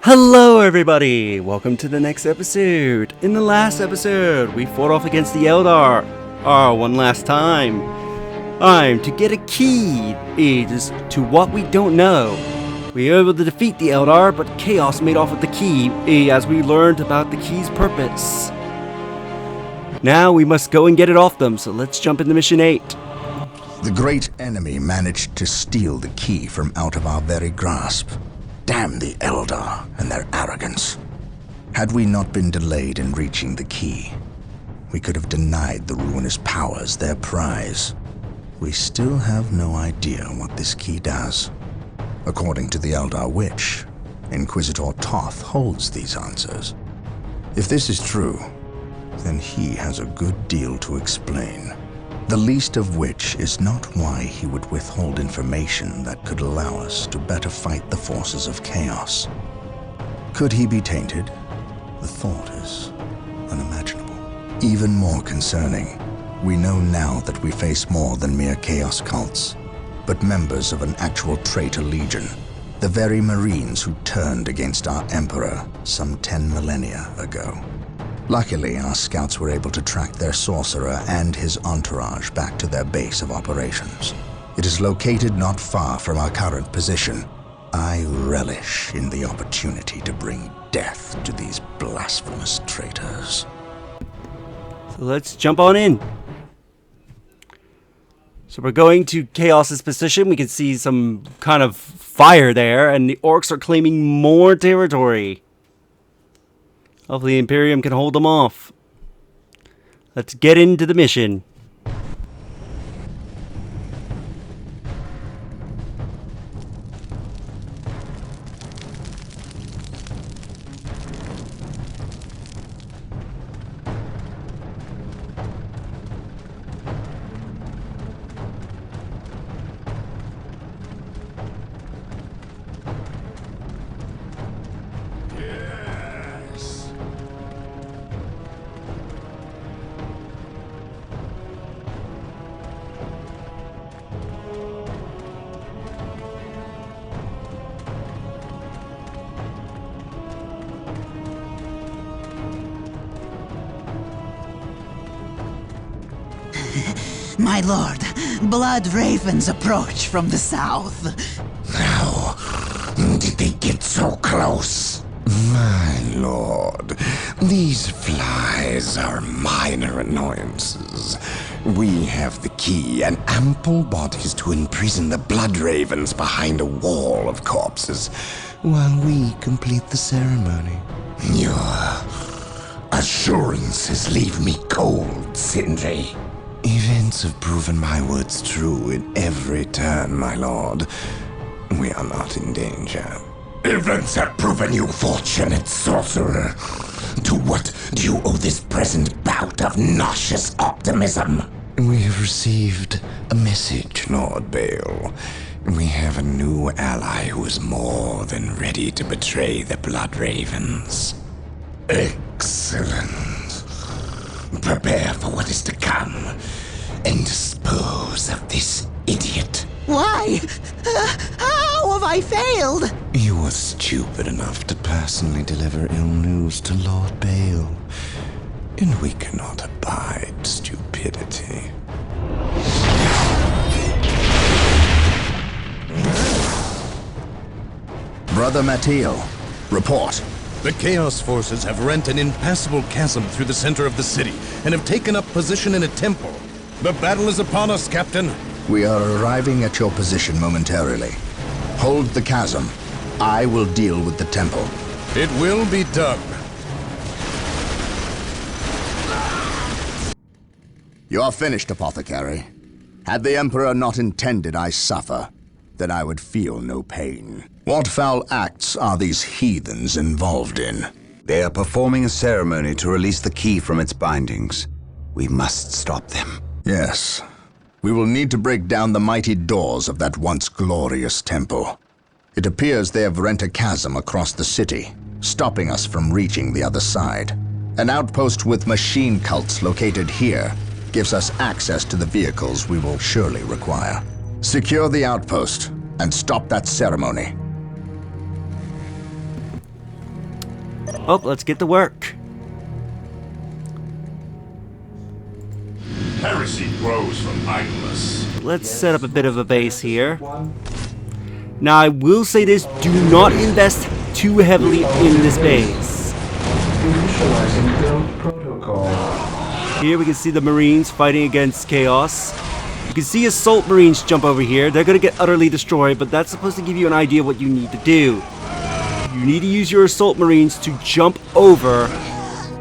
Hello everybody! Welcome to the next episode. In the last episode, we fought off against the Eldar. One last time. To get a key is to what we don't know. We were able to defeat the Eldar, but Chaos made off with the key as we learned about the key's purpose. Now we must go and get it off them, so let's jump into Mission 8. The great enemy managed to steal the key from out of our very grasp. Damn the Eldar and their arrogance. Had we not been delayed in reaching the key, we could have denied the ruinous powers their prize. We still have no idea what this key does. According to the Eldar Witch, Inquisitor Toth holds these answers. If this is true, then he has a good deal to explain. The least of which is not why he would withhold information that could allow us to better fight the forces of chaos. Could he be tainted? The thought is unimaginable. Even more concerning, we know now that we face more than mere chaos cults, but members of an actual traitor legion, the very Marines who turned against our Emperor some 10 millennia ago. Luckily, our scouts were able to track their sorcerer and his entourage back to their base of operations. It is located not far from our current position. I relish in the opportunity to bring death to these blasphemous traitors. So let's jump on in. So we're going to Chaos's position. We can see some kind of fire there, and the orcs are claiming more territory. Hopefully the Imperium can hold them off. Let's get into the mission. My lord, blood ravens approach from the south. How did they get so close? My lord, these flies are minor annoyances. We have the key and ample bodies to imprison the blood ravens behind a wall of corpses, while we complete the ceremony. Your assurances leave me cold, Sindri. Events have proven my words true in every turn, my lord. We are not in danger. Events have proven you fortunate, sorcerer. To what do you owe this present bout of nauseous optimism? We have received a message, Lord Bale. We have a new ally who is more than ready to betray the Blood Ravens. Excellent. Prepare for what is to come, and dispose of this idiot. Why? How have I failed? You were stupid enough to personally deliver ill news to Lord Bale, and we cannot abide stupidity. Brother Mateo, report. The Chaos forces have rent an impassable chasm through the center of the city and have taken up position in a temple. The battle is upon us, Captain. We are arriving at your position momentarily. Hold the chasm. I will deal with the temple. It will be done. You are finished, Apothecary. Had the Emperor not intended I suffer, then I would feel no pain. What foul acts are these heathens involved in? They are performing a ceremony to release the key from its bindings. We must stop them. Yes. We will need to break down the mighty doors of that once glorious temple. It appears they have rent a chasm across the city, stopping us from reaching the other side. An outpost with machine cults located here gives us access to the vehicles we will surely require. Secure the outpost and stop that ceremony. Oh, let's get to work. Heresy grows from idleness. Let's set up a bit of a base here. Now, I will say this, do not invest too heavily in this base. Initializing build protocol. Here we can see the Marines fighting against Chaos. You can see Assault Marines jump over here. They're going to get utterly destroyed, but that's supposed to give you an idea what you need to do. You need to use your Assault Marines to jump over,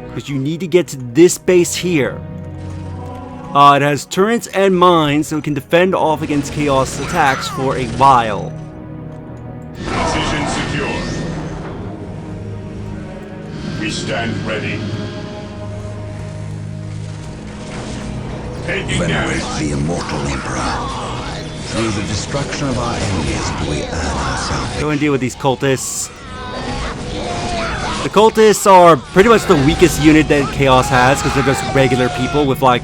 because you need to get to this base here. It has turrets and mines, so it can defend off against Chaos attacks for a while. Position secure. We stand ready. Taking Venerate damage. the immortal Emperor. Through the destruction of our enemies do we earn our salvation. Go and deal with these cultists. The cultists are pretty much the weakest unit that Chaos has, because they're just regular people with like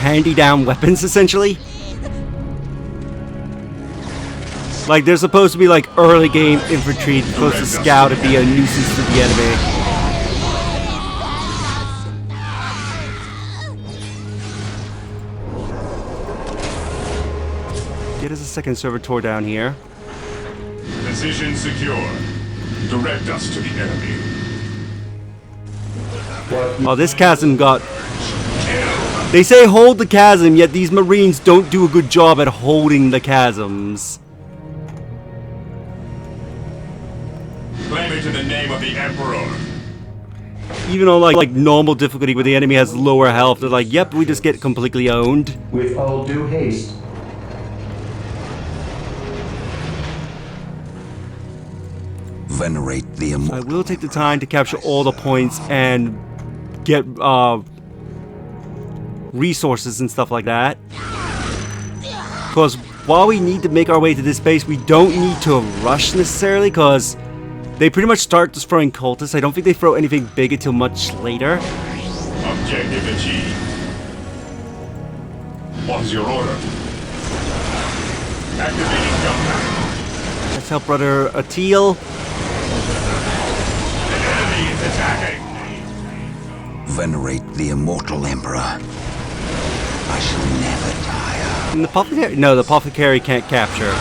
handy-down weapons, essentially. Like, they're supposed to be like early game infantry, supposed to scout and be a nuisance to the enemy. Get us a second servitor down here. Position secure. Direct us to the enemy. Oh, this chasm got... They say hold the chasm, yet these Marines don't do a good job at holding the chasms. Claim it in the name of the Emperor. Even on like normal difficulty where the enemy has lower health, they're like, yep, we just get completely owned. With all due haste. Venerate the I immortal. will take the time to capture all the points and get resources and stuff like that. Because while we need to make our way to this base, we don't need to rush necessarily, because they pretty much start destroying cultists. I don't think they throw anything big until much later. Objective achieved. What's your order? Activating jump pack. Let's help Brother Atil. The enemy is attacking. Venerate the immortal Emperor. I shall never tire. And the Apothecary? No, the Apothecary can't capture.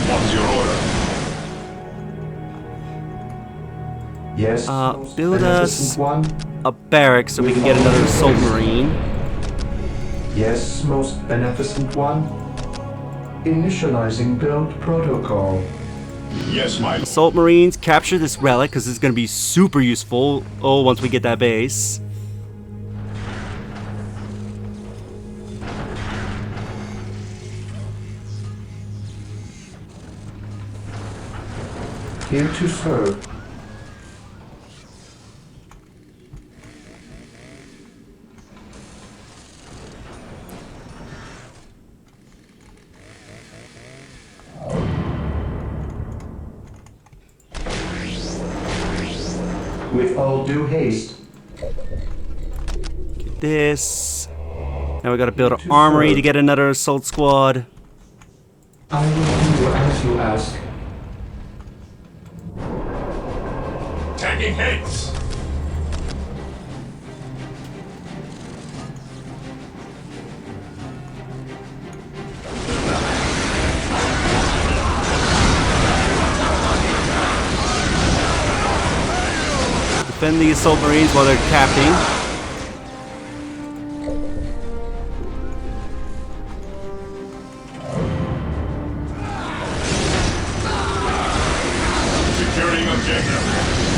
What's your order? Yes. Build us beneficent one. a barrack so we can get another Assault Marine. Yes, most beneficent one. Initializing build protocol. Yes, my Assault Marines, capture this relic, because it's going to be super useful once we get that base. Here to serve. With all due haste. Get this. Now we got to build an armory to get another assault squad. I will do as you ask. tagging heads. Defend the assault marines while they're capping. Securing objective.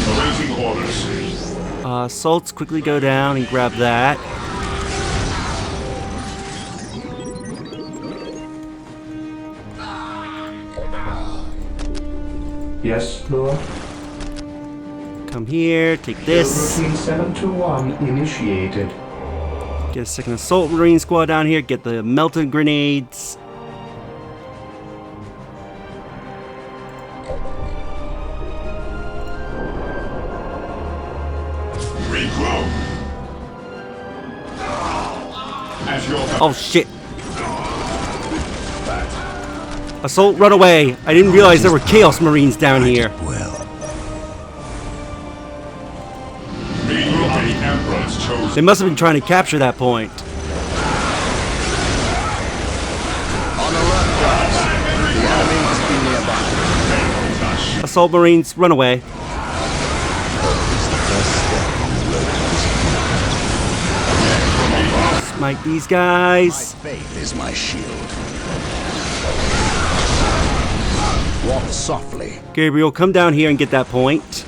Awaiting orders. Assaults quickly go down and grab that. Yes, Lord. Come here, take this. Routine 721 initiated. Get a second assault marine squad down here. Get the melted grenades. Regroup. As your Oh shit. Assault, run away. I didn't realize there were Chaos Marines down here. Well, chosen. They must have been trying to capture that point. On alert, guys. The enemy must be nearby. Assault Marines, run away. Smite these My guys. faith is my shield. Walk softly. Gabriel, come down here and get that point.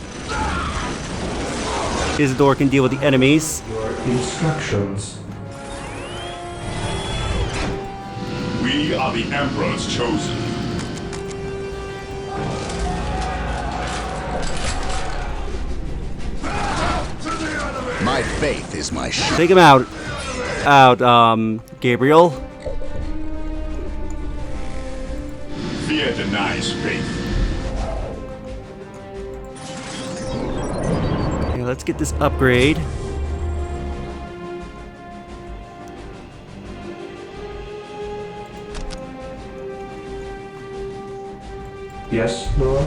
Isidore can deal with the enemies. Your instructions. We are the Emperor's chosen. My faith is my shield. Take him out. Gabriel. Fear denies faith. Okay, let's get this upgrade. Yes, Lord.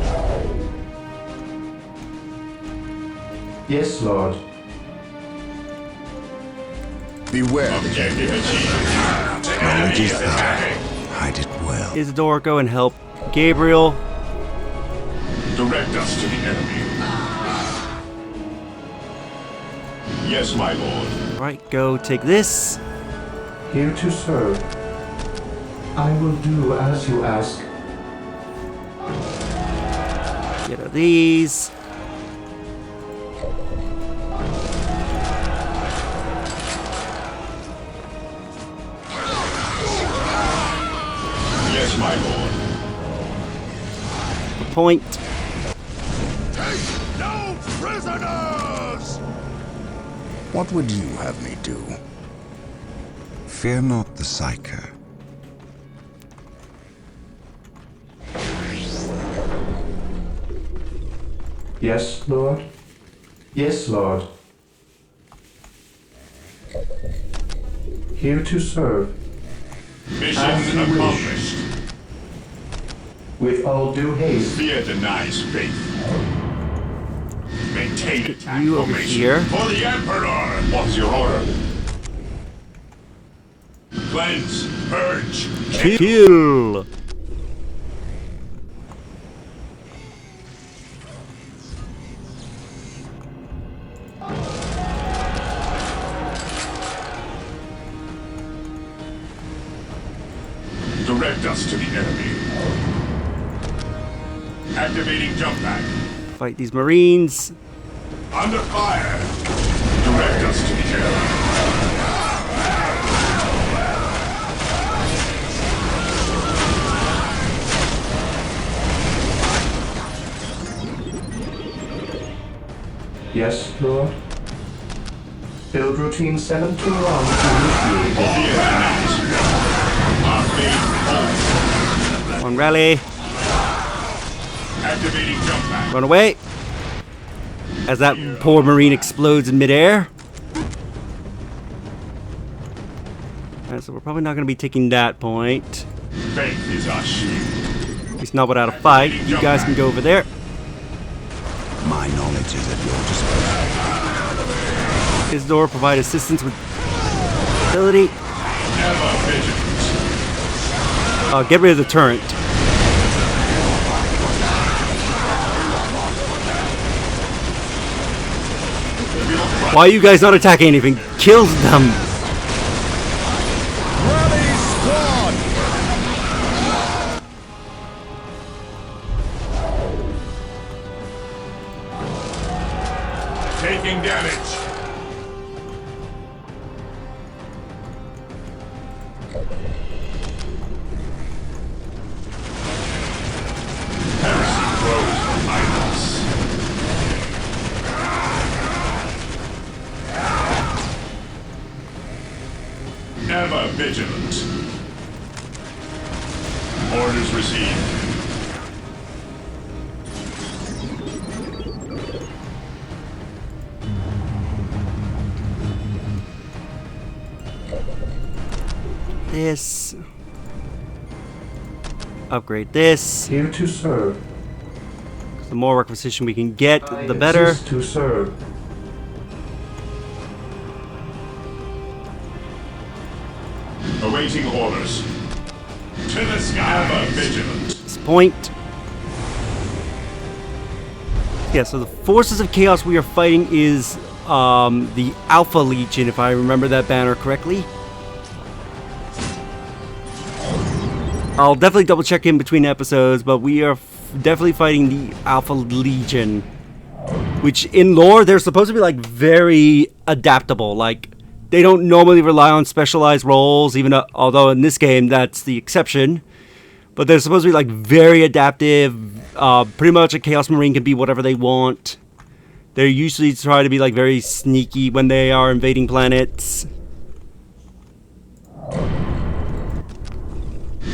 Yes, Lord. Beware the Objective achieved. Knowledge is Enemy attacking. Hide it well. Isidore, go and help Gabriel. Direct us to the enemy. Yes, my lord. Alright, go take this. Here to serve. I will do as you ask. Get rid of these. Yes, my lord. Point. No prisoners! What would you have me do? Fear not the Psyker. Yes, Lord. Yes, Lord. Here to serve. Mission As you wish. accomplished. With all due haste. Fear denies faith. Maintain attack you over formation. here. For the Emperor! What's your order? Cleanse, purge, Kill. direct us to the enemy. Activating jump pack. Fight these Marines. Under fire. Direct us to the enemy. Yes, Lord. Build routine 721 initiated. On rally. Activating jump pack. Run away. As that poor Marine explodes in midair. Alright, so we're probably not going to be taking that point. Faith is our shield. At least not without a fight. You guys can go over there. My knowledge is at your disposal. Isidore, provide assistance with ability. Ever vigilant. Get rid of the turret. Why are you guys not attacking anything? Kills them. Taking damage. Heresy grows behind us. Ever vigilant. Orders received. This. Upgrade this. Here to serve. The more requisition we can get, I the better. exist to serve. Awaiting orders. To the skies. Ever vigilant. This point. Yeah, so the forces of chaos we are fighting is the Alpha Legion, if I remember that banner correctly. I'll definitely double check in between episodes, but we are definitely fighting the Alpha Legion, which in lore they're supposed to be like very adaptable. Like they don't normally rely on specialized roles, even although in this game that's the exception. But they're supposed to be like very adaptive. Pretty much a Chaos Marine can be whatever they want. They usually try to be like very sneaky when they are invading planets.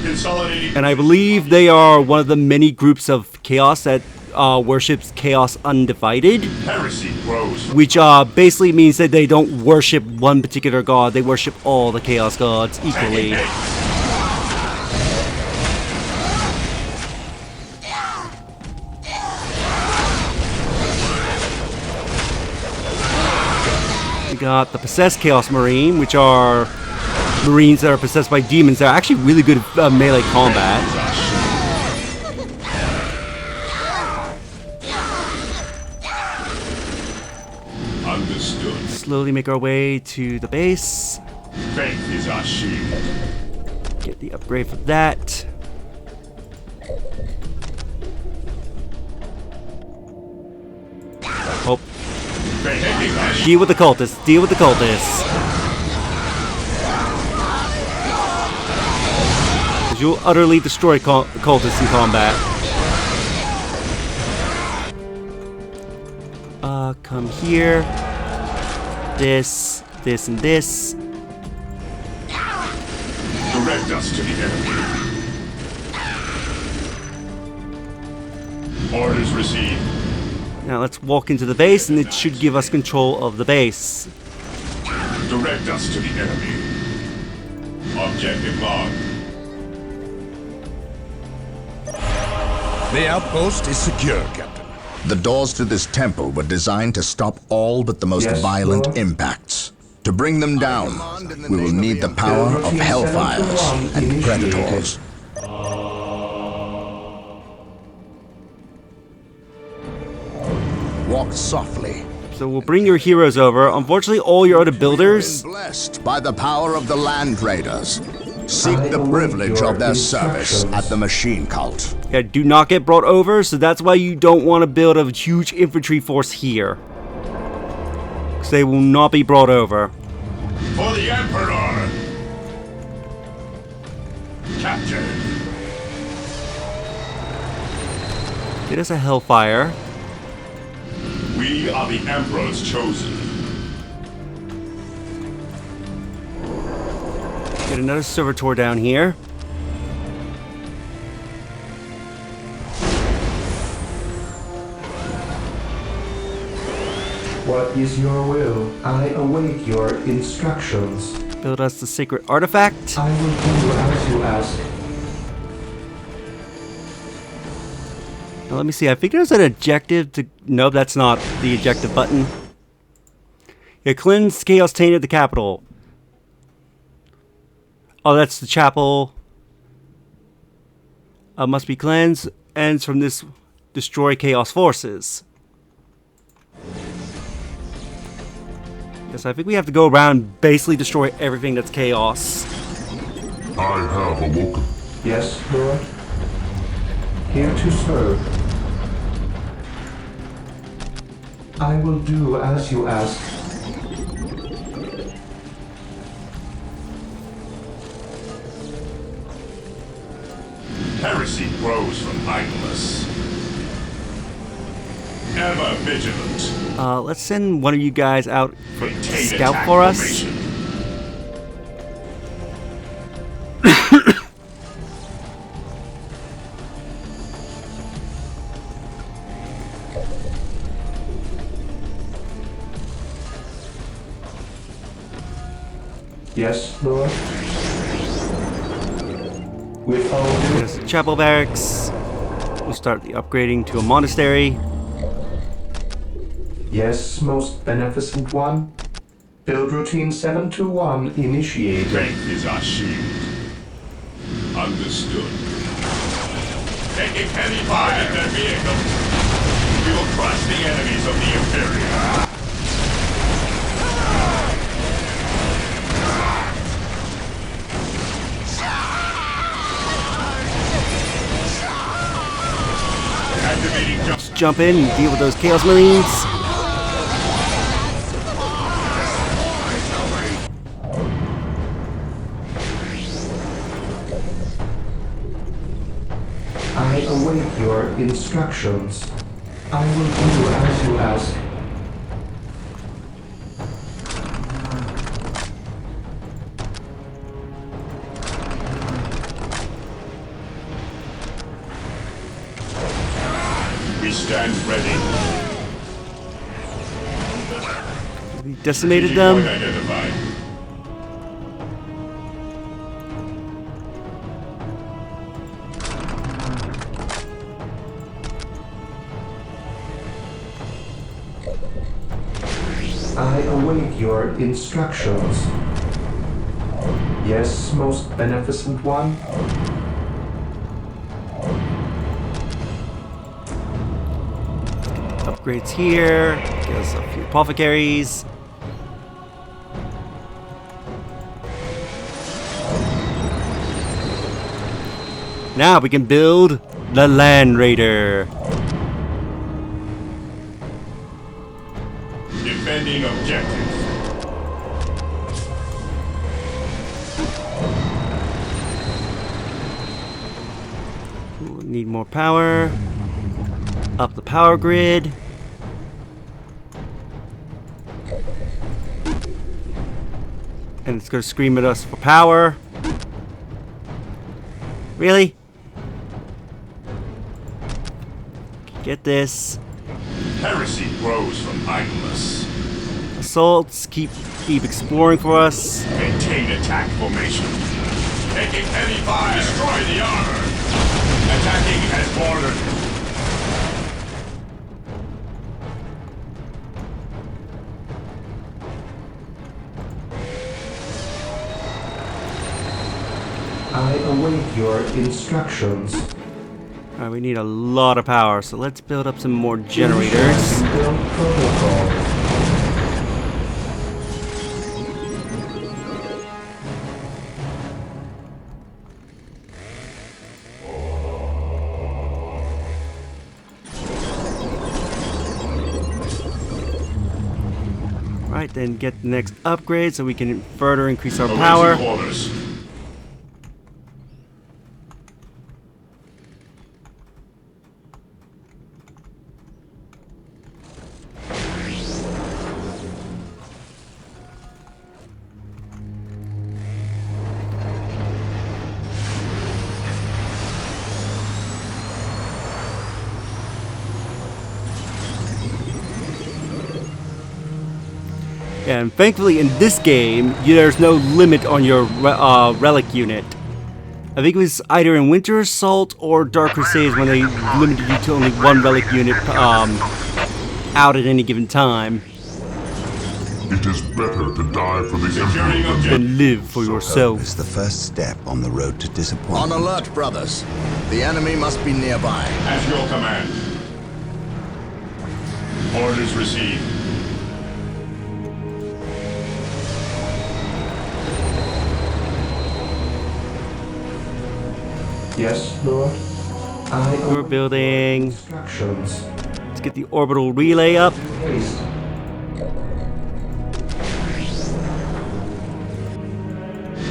Consolidating. And I believe they are one of the many groups of Chaos that worships Chaos Undivided. Heresy grows. Which basically means that they don't worship one particular god. They worship all the Chaos gods equally. We got the Possessed Chaos Marine, which are Marines that are possessed by demons. They're actually really good at melee combat. Understood. Slowly make our way to the base. Faith is our shield. Get the upgrade for that. Oh, Faith is our shield. deal with the cultists. Deal with the cultists. 'Cause you'll utterly destroy cultists in combat. Come here. This, and this. Direct us to the enemy. Orders received. Now let's walk into the base, and it should give us control of the base. Direct us to the enemy. Objective log. The outpost is secure, Captain. The doors to this temple were designed to stop all but the most Yes, violent Lord. impacts. To bring them down, we will need the power of hellfires and predators. Walk softly. So we'll bring your heroes over. Unfortunately, all your other builders, Been blessed by the power of the Land Raiders. Seek the privilege of their service at the Machine Cult. yeah, do not get brought over. So that's why you don't want to build a huge infantry force here, because they will not be brought over. For the Emperor. Captain. Get us a Hellfire. We are the Emperor's chosen. Get another servitor down here. What is your will? I await your instructions. Build us the sacred artifact. I will do as you ask. Now, let me see. I think there's an objective to. Nope, that's not the objective button. Yeah, cleanse Chaos Tainted the capital. Oh, that's the chapel. Must be cleansed. Ends from this. Destroy Chaos forces. Yes, I think we have to go around and basically destroy everything that's Chaos. I have awoken. Yes, Lord. Here to serve. I will do as you ask. Heresy grows from idleness. Ever vigilant. Let's send one of you guys out for Maintain scout attack for us. formation. Yes, Lord. We follow you. There's the chapel barracks. We'll start the upgrading to a monastery. Yes, most beneficent one. Build routine 721 initiated. Faith is our shield. Understood. Taking heavy fire in their vehicles. We will crush the enemies of the Imperium. Activating jump. Let's jump in and deal with those Chaos Marines. I await your instructions. I will do as you ask. We stand ready. We decimated Point them. identified. I await your instructions. Yes, most beneficent one? Upgrades here. Get us a few apothecaries. Now we can build the Land Raider. Defending objective. Ooh, need more power. Up the power grid. And it's gonna scream at us for power. Really? Get this. Heresy grows from idleness. Assaults, keep exploring for us. Maintain attack formation. Taking heavy fire. Destroy the armor. Attacking as ordered. I await your instructions. Alright, we need a lot of power, so let's build up some more generators. Build protocol. Right, then get the next upgrade so we can further increase our power. Awaiting orders. And thankfully in this game, there's no limit on your relic unit. I think it was either in Winter Assault or Dark Crusades when they limited you to only one relic unit out at any given time. It is better to die for the Emperor Than live for yourself. It's the first step on the road to On disappointment. alert, brothers. The enemy must be nearby. At your command. Orders received. Yes, Lord. I We're await building. instructions. Let's get the orbital relay up. Haste.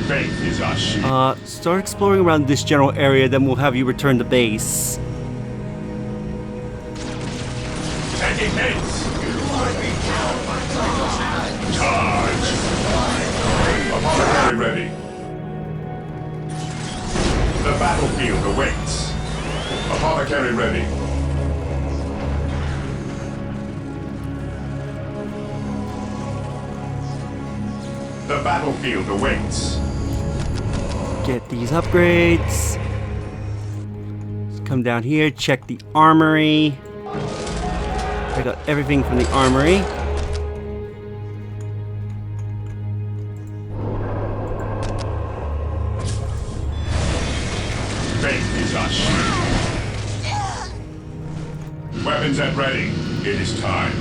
Faith is our shield. Start exploring around this general area, then we'll have you return to base. Taking hits. Charge. Apothecary ready. The battlefield awaits. Apothecary ready. The battlefield awaits. Get these upgrades. Let's come down here, check the armory. I got everything from the armory. Forces at ready. It is time.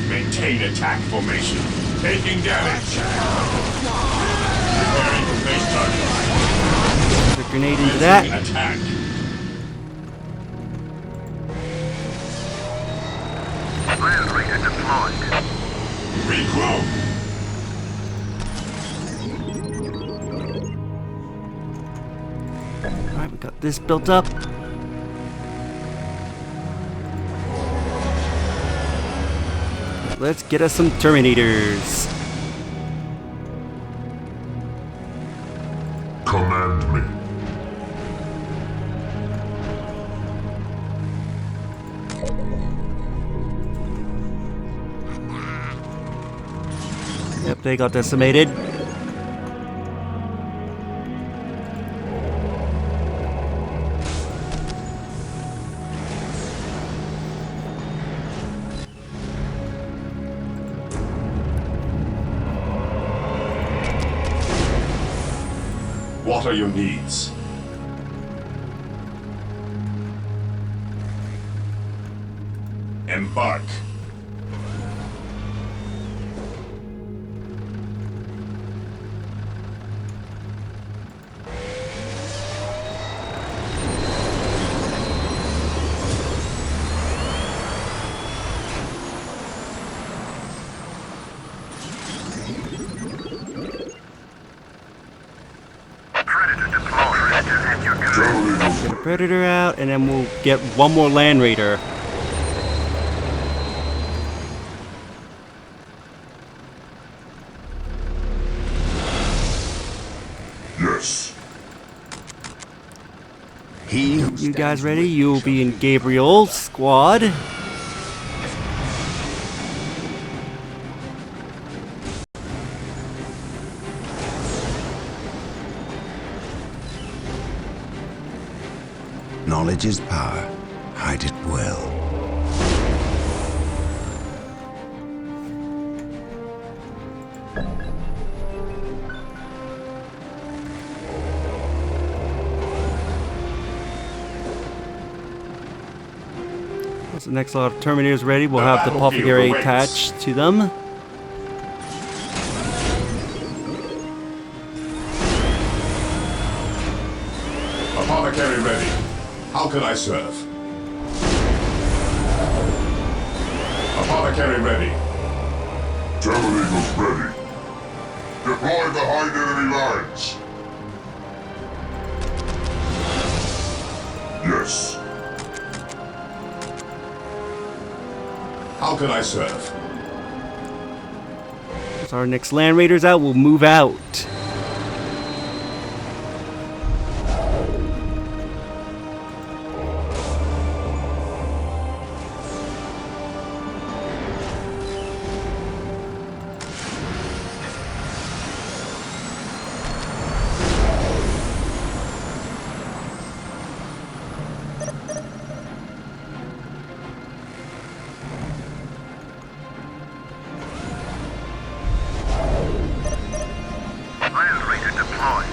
Maintain attack formation. Taking damage. Preparing to face target. Put a grenade into that. Attack. Land Raider deployed. Regroup. Alright, we got this built up. Let's get us some Terminators. Command me. Yep, they got decimated. What are your needs? Embark. Predator deployed. Predator at your command. Get a Predator out, and then we'll get one more Land Raider. Yes. He who You guys stands ready? with You'll shall be in Gabriel's squad. Knowledge is power. Hide it well. Once the next lot of Terminators ready, we'll The have the battlefield Apothecary awaits. attached to them. Apothecary ready. How can I serve? Apothecary ready. Terminators ready. Deploy behind enemy lines. Yes. How can I serve? As our next Land Raiders out, we'll move out. Land Raider deployed.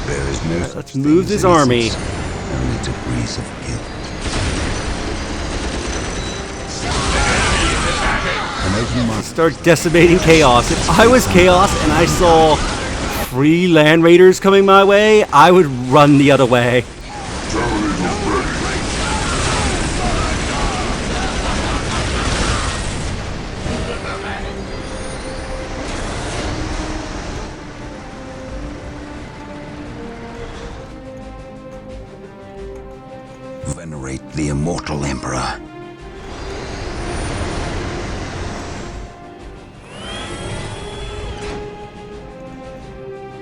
There is no such Let's thing move as this army. innocence, only degrees of guilt. An open mark Start decimating Chaos. If I was Chaos and I saw 3 Land Raiders coming my way, I would run the other way. venerate the immortal Emperor.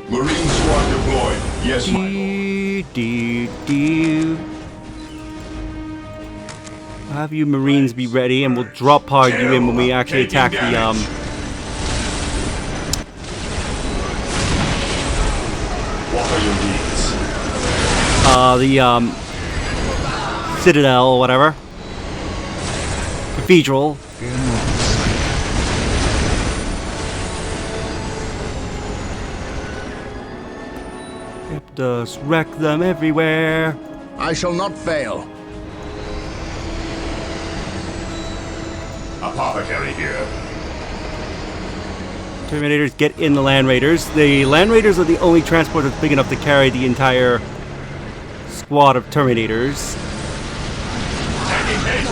Marine squad deployed. Yes, my lord. Have you Marines be ready, and we'll drop pod you in when we actually attack the What are your needs? Citadel or whatever. Cathedral. Just wreck them everywhere. I shall not fail. Apothecary here. Terminators, get in the Land Raiders. The Land Raiders are the only transport that's big enough to carry the entire squad of Terminators. Taking haste.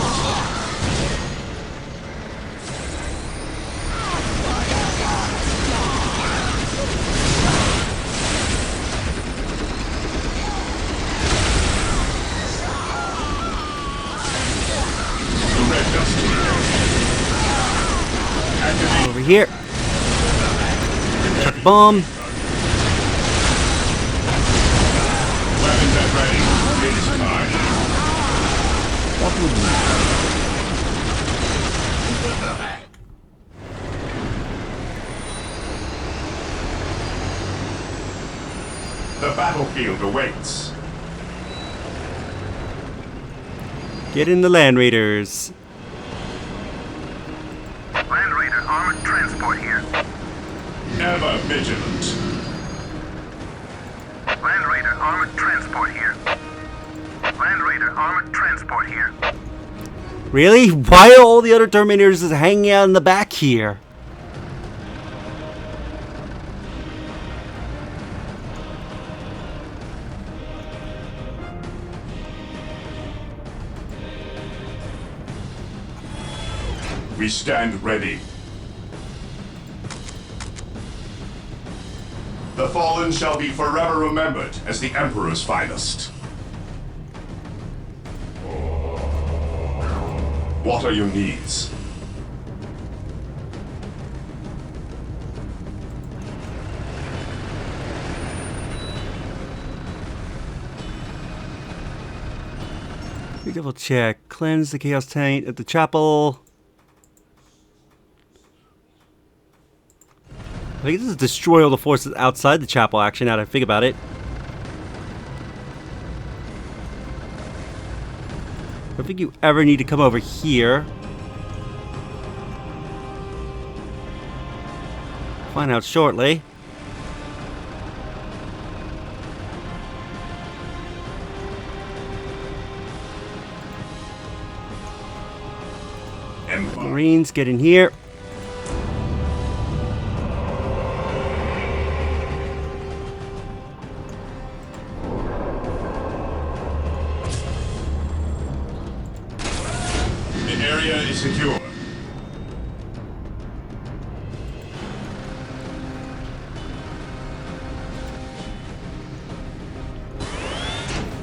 Over here. Chuck a bomb. Weapons at ready. It's time. The battlefield awaits. Get in the Land Raiders. Land Raider armored transport here. Ever vigilant. Land Raider armored transport here. Land Raider armored transport here. Really? Why are all the other Terminators just hanging out in the back here? We stand ready. The fallen shall be forever remembered as the Emperor's finest. What are your needs? We double check. Cleanse the Chaos Taint at the chapel. I think this is destroy all the forces outside the chapel, actually, now that I think about it. I don't think you ever need to come over here. Find out shortly. Empire. Marines, get in here. The area is secure.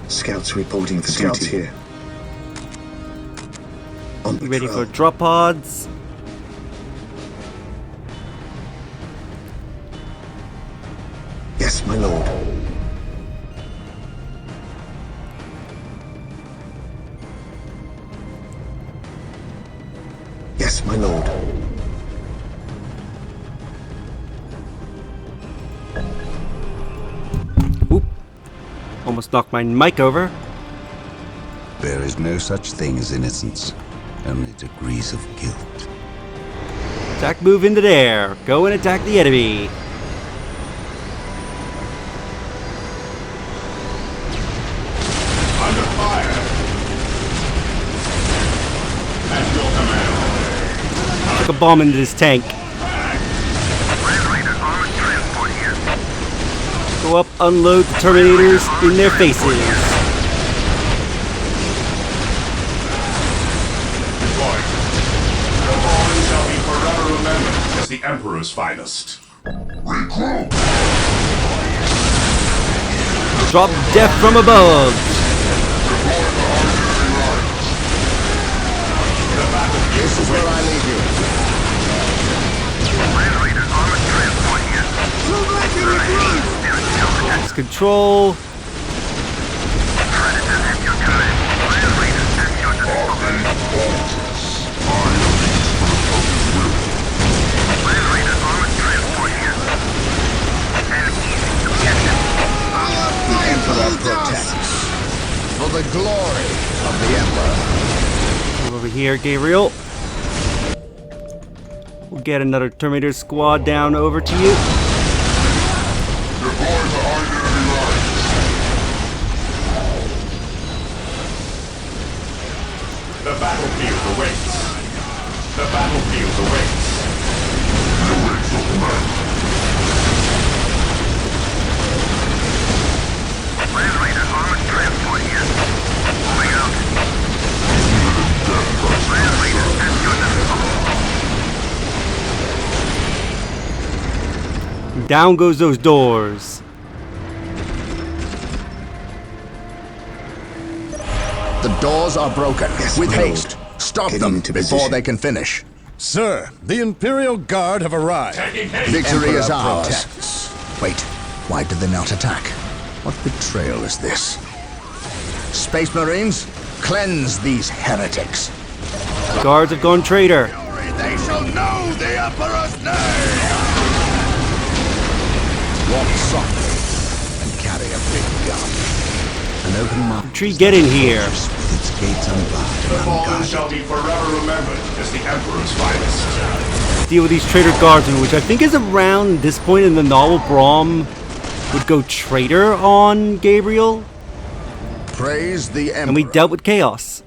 Scouts reporting for scouts here. On You ready patrol. for drop pods? Yes, my lord. Yes, my lord. Oop. Almost knocked my mic over. There is no such thing as innocence, only degrees of guilt. Attack move into there. Go and attack the enemy. Under fire. At your command. Took a bomb into this tank. Land Raider armored transport here. Go up, unload the Terminators in their faces. Deployed. The fallen shall be forever remembered as the Emperor's finest. Drop death from above. This is where I leave you. Land Raider armored transport here. It's control. Predator at your command. Land Raider at your disposal. Land Raider armored transport here. An easy objective. The Emperor protects. For the glory of the Emperor. Come over here, Gabriel. We'll get another Terminator squad down over to you. Deploy behind enemy lines. Down goes those doors. The doors are broken. Yes, With my lord. haste. Stop Heading them into before position. they can finish. Sir, the Imperial Guard have arrived. Taking heavy Victory is Emperor ours. protects. Wait, why did they not attack? What betrayal is this? Space Marines, cleanse these heretics. Guards have gone traitor. They shall know the Emperor's name! Walk softly and carry a big gun. An open market Tree, get in here. with its gates unbarred The and fallen unguarded. shall be forever remembered as the Emperor's finest. Deal with these traitor guards, which I think is around this point in the novel. Braum would go traitor on Gabriel, Praise the Emperor. and we dealt with chaos.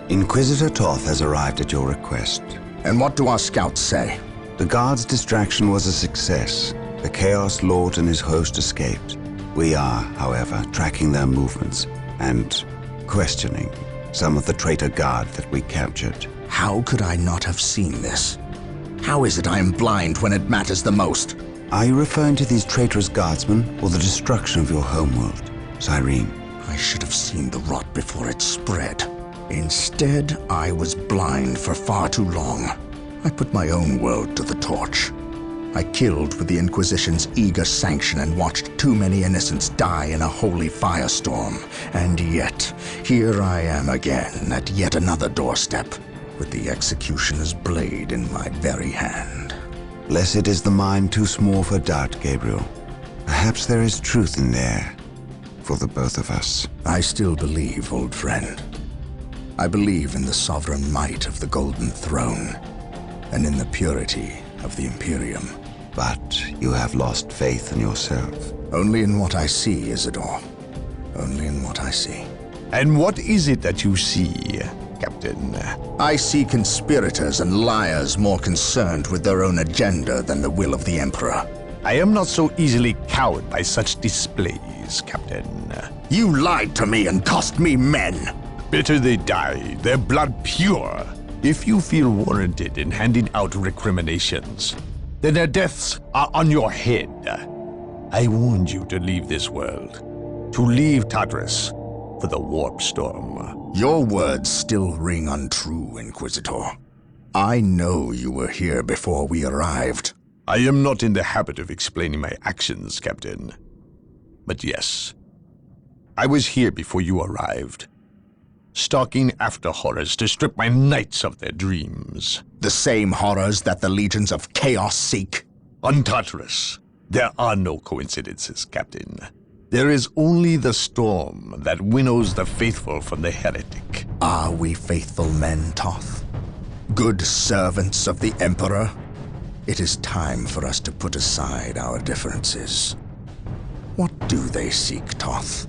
Inquisitor Toth has arrived at your request. And what do our scouts say? The guard's distraction was a success. The Chaos Lord and his host escaped. We are, however, tracking their movements and questioning some of the traitor guard that we captured. How could I not have seen this? How is it I am blind when it matters the most? Are you referring to these traitorous guardsmen or the destruction of your homeworld, Cyrene? I should have seen the rot before it spread. Instead, I was blind for far too long. I put my own world to the torch. I killed with the Inquisition's eager sanction and watched too many innocents die in a holy firestorm. And yet, here I am again at yet another doorstep, with the executioner's blade in my very hand. Blessed is the mind too small for doubt, Gabriel. Perhaps there is truth in there for the both of us. I still believe, old friend. I believe in the sovereign might of the Golden Throne, and in the purity of the Imperium. But you have lost faith in yourself. Only in what I see, Isidore. Only in what I see. And what is it that you see, Captain? I see conspirators and liars more concerned with their own agenda than the will of the Emperor. I am not so easily cowed by such displays, Captain. You lied to me and cost me men! Better they die, their blood pure. If you feel warranted in handing out recriminations, then their deaths are on your head. I warned you to leave this world, to leave Tartarus for the Warp Storm. Your words still ring untrue, Inquisitor. I know you were here before we arrived. I am not in the habit of explaining my actions, Captain. But yes, I was here before you arrived, stalking after horrors to strip my knights of their dreams. The same horrors that the legions of chaos seek. On Tartarus, there are no coincidences, Captain. There is only the storm that winnows the faithful from the heretic. Are we faithful men, Toth? Good servants of the Emperor? It is time for us to put aside our differences. What do they seek, Toth?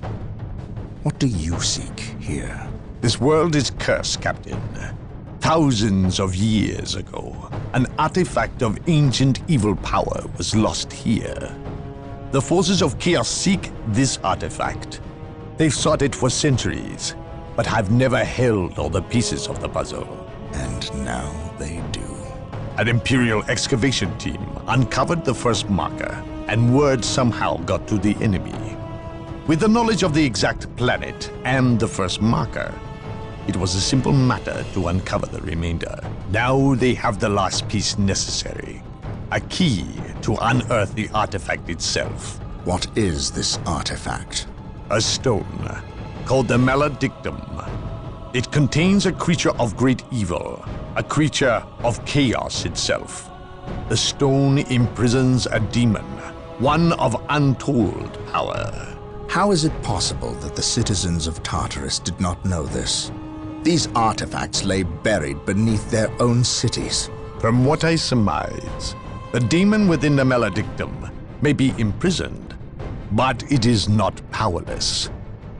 What do you seek here? This world is cursed, Captain. Thousands of years ago, an artifact of ancient evil power was lost here. The forces of chaos seek this artifact. They've sought it for centuries, but have never held all the pieces of the puzzle. And now they do. An Imperial excavation team uncovered the first marker, and word somehow got to the enemy. With the knowledge of the exact planet and the first marker, it was a simple matter to uncover the remainder. Now they have the last piece necessary. A key to unearth the artifact itself. What is this artifact? A stone called the Maledictum. It contains a creature of great evil, a creature of chaos itself. The stone imprisons a demon, one of untold power. How is it possible that the citizens of Tartarus did not know this? These artifacts lay buried beneath their own cities. From what I surmise, the demon within the Maledictum may be imprisoned, but it is not powerless.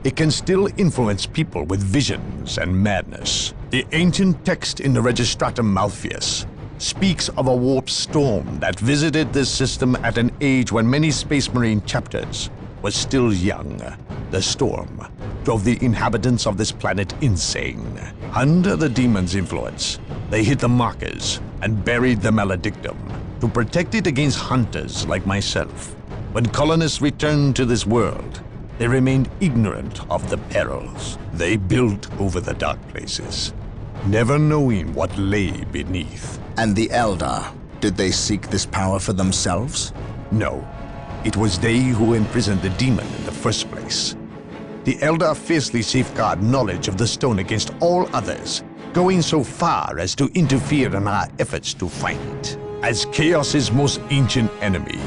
It can still influence people with visions and madness. The ancient text in the Registratum Malpheus speaks of a warp storm that visited this system at an age when many Space Marine chapters were still young. The storm drove the inhabitants of this planet insane. Under the demon's influence, They hit the markers and buried the Maledictum to protect it against hunters like myself. When colonists returned to this world, they remained ignorant of the perils. They built over the dark places, never knowing what lay beneath. And the Eldar, did they seek this power for themselves? No, it was they who imprisoned the demon in the first place. The Eldar fiercely safeguard knowledge of the stone against all others, going so far as to interfere in our efforts to find it. As Chaos's most ancient enemy,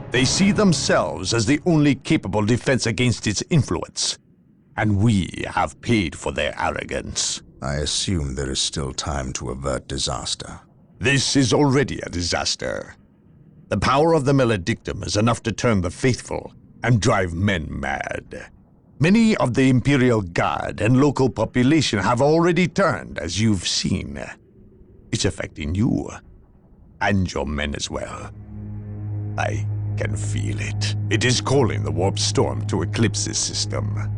they see themselves as the only capable defense against its influence, and we have paid for their arrogance. I assume there is still time to avert disaster. This is already a disaster. The power of the Maledictum is enough to turn the faithful and drive men mad. Many of the Imperial Guard and local population have already turned, as you've seen. It's affecting you, and your men as well. I can feel it. It is calling the warp storm to eclipse this system.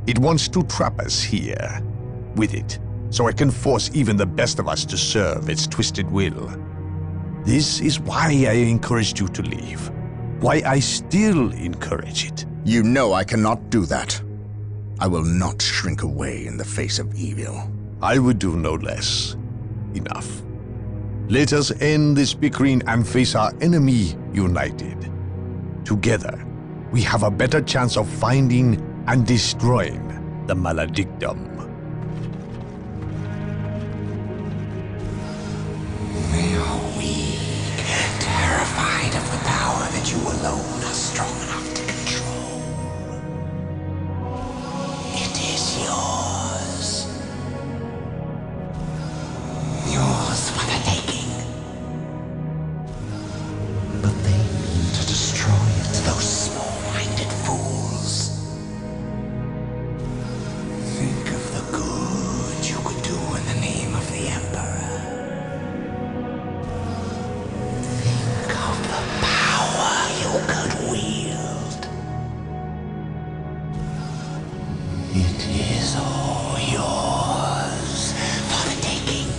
It wants to trap us here, with it, so it can force even the best of us to serve its twisted will. This is why I encouraged you to leave. Why I still encourage it. You know I cannot do that. I will not shrink away in the face of evil. I would do no less. Enough. Let us end this bickering and face our enemy united. Together, we have a better chance of finding and destroying the Maledictum. They are weak, terrified of the power that you alone are strong enough to control. It is yours. Yours for the taking. But they mean to destroy it, those small-minded fools. Think of the good you could do in the name of the Emperor. Think of the power you could wield. It is all yours for the taking.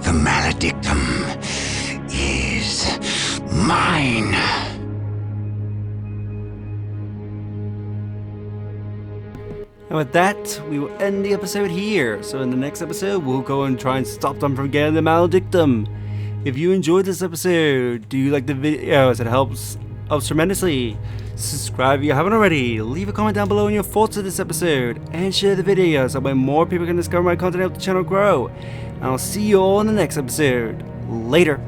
The Maledictum is mine. And with that, we will end the episode here. So in the next episode, we'll go and try and stop them from getting the Maledictum. If you enjoyed this episode, do you like the videos? It helps tremendously. Subscribe if you haven't already. Leave a comment down below on your thoughts of this episode. And share the video so that more people can discover my content and help the channel grow. And I'll see you all in the next episode. Later.